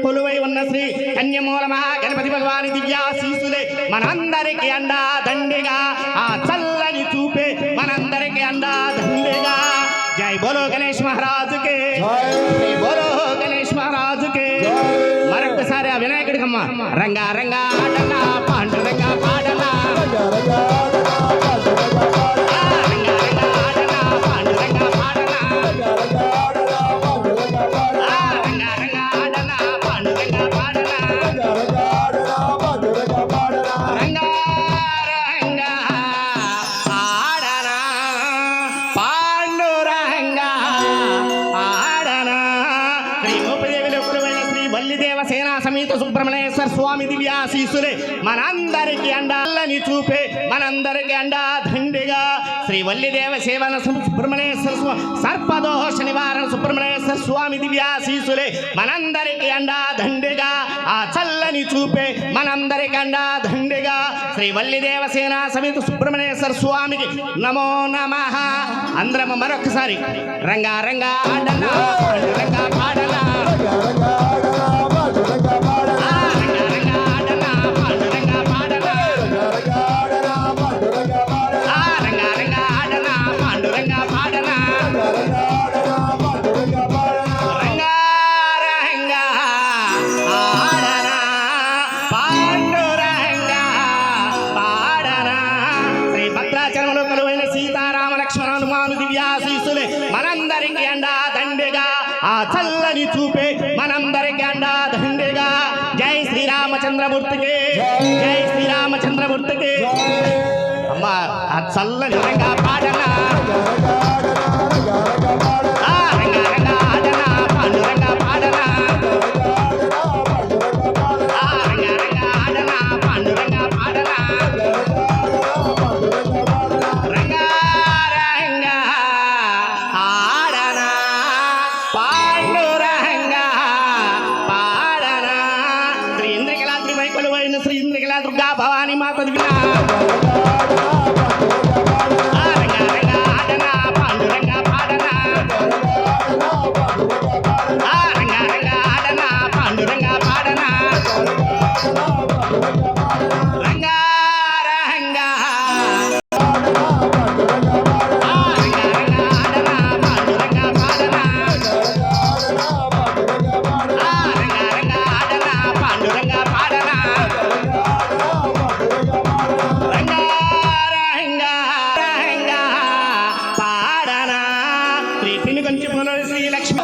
కొలువై ఉన్న శ్రీ కన్యమూలమా గణపతి భగవాని దివ్యాశీసులే మనందరికి అండా దండిగా ఆ చల్లని చూపే మనందరికి అండా దండిగా జై బోలో గణేష్ మహారాజుకే జై బోలో గణేష్ మహారాజుకే మరొకసారి ఆ వినాయకుడికమ్మ రంగా రంగా ఆడనా పాండురంగా పాడనా సుబ్రహ్మణ్యేశ్వర స్వామి దివ్యాశీసులే మనందరికి అండాలని చూపే మనందరికి అండా దండిగా శ్రీ వల్లిదేవ సేవన సుబ్రహ్మణ్యేశ్వర స్వామి సర్పదోష నివారణ సుబ్రహ్మణ్యేశ్వర స్వామి దివ్యాశీసులే మనందరికి అండా దండిగా ఆ చల్లని చూపే మనందరికి అండా దండిగా శ్రీ వల్లిదేవ సేనా సమేత సుబ్రహ్మణ్యేశ్వర స్వామికి నమో నమః. అందరం మరొకసారి రంగా రంగా ఆడనా రంగా పాడనా మనందరికి అండా దండిగా ఆ చల్లని చూపే మనందరికి అండా దండిగా జై శ్రీరామచంద్రమూర్తికి జై శ్రీరామచంద్రమూర్తికి అమ్మా ఆ చల్లని రంగా పాడనా రంగా రంగా ఆడనా పాండురంగా పాడనా రంగా రంగా ఆడనా పాండురంగా పాడనా శ్రీ ఇంద్రకళ దుర్గా భవానీ మాత దివ్య రంగా రంగా ఆడనా పాండురంగా పాడనా రంగా రంగా ఆడనా పాండురంగా పాడనా రంగా రంగా శ్రీ లక్ష్మీ